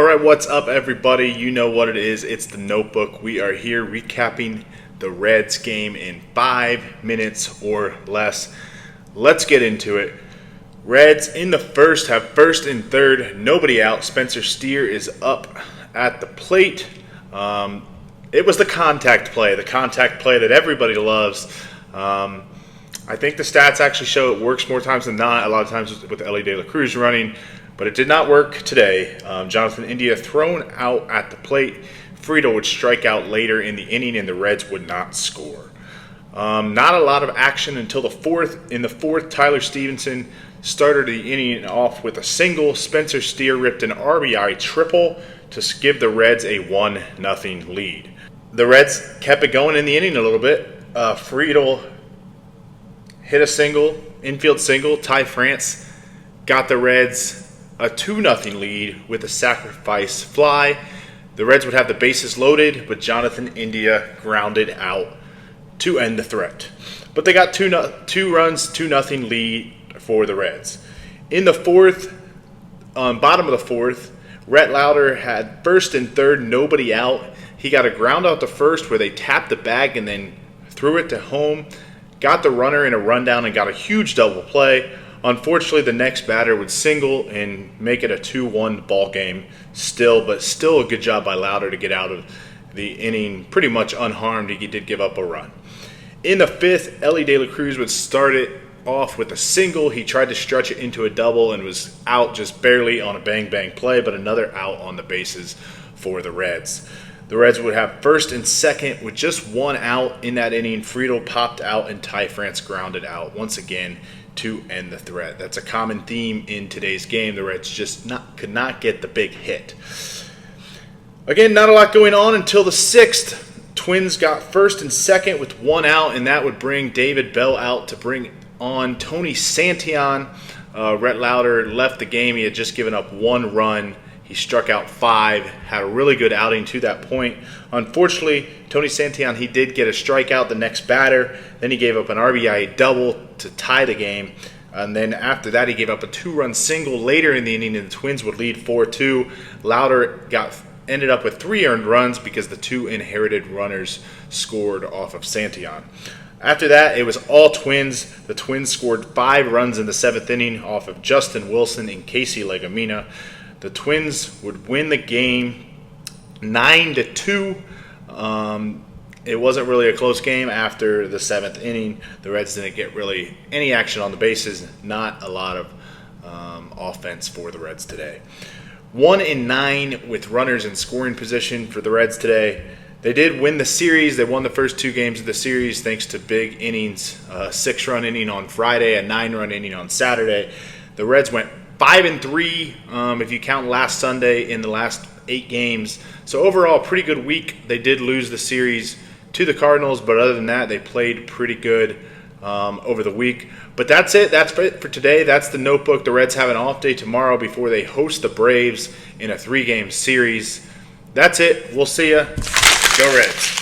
All right, what's up, everybody? You know what it is. It's the Notebook. We are here recapping the Reds game in 5 minutes or less. Let's get into it. Reds in the first have first and third, nobody out. Spencer Steer is up at the plate. It was the contact play that everybody loves. I think the stats actually show it works more times than not. A lot of times with Elly De La Cruz running, but it did not work today. Jonathan India thrown out at the plate. Friedl would strike out later in the inning, and the Reds would not score. Not a lot of action until the fourth. In the fourth, Tyler Stevenson started the inning off with a single. Spencer Steer ripped an RBI triple to give the Reds a 1-0 lead. The Reds kept it going in the inning a little bit. Friedl hit a single, infield single. Ty France got the Reds a 2-0 lead with a sacrifice fly. The Reds would have the bases loaded, but Jonathan India grounded out to end the threat. But they got two runs, 2-0 lead for the Reds. In the fourth, bottom of the fourth, Rhett Lowder had first and third, nobody out. He got a ground out to first where they tapped the bag and then threw it to home. Got the runner in a rundown and got a huge double play. Unfortunately, the next batter would single and make it a 2-1 ball game still, but still a good job by Lowder to get out of the inning pretty much unharmed. He did give up a run. In the fifth, Elly De La Cruz would start it off with a single. He tried to stretch it into a double and was out just barely on a bang-bang play, but another out on the bases for the Reds. The Reds would have first and second with just one out in that inning. Friedl popped out and Ty France grounded out once again to end the threat. That's a common theme in today's game. The Reds just could not get the big hit. Again, not a lot going on until the sixth. Twins got first and second with one out, and that would bring David Bell out to bring on Tony Santillan. Rhett Lowder left the game. He had just given up one run. He struck out 5, had a really good outing to that point. Unfortunately, Tony Santillan, he did get a strikeout the next batter. Then he gave up an RBI double to tie the game. And then after that, he gave up a 2-run single later in the inning, and the Twins would lead 4-2. Lowder ended up with 3 earned runs because the 2 inherited runners scored off of Santillan. After that, it was all Twins. The Twins scored 5 runs in the 7th inning off of Justin Wilson and Casey Legumina. The Twins would win the game 9-2. It wasn't really a close game after the 7th inning. The Reds didn't get really any action on the bases. Not a lot of offense for the Reds today. 1-9 with runners in scoring position for the Reds today. They did win the series. They won the first 2 games of the series thanks to big innings. A 6-run inning on Friday, a 9-run inning on Saturday. The Reds went 5-3 if you count last Sunday in the last 8 games. So overall, pretty good week. They did lose the series to the Cardinals, but other than that, they played pretty good over the week. But that's it. That's it for today. That's the Notebook. The Reds have an off day tomorrow before they host the Braves in a 3-game series. That's it. We'll see ya. Go Reds.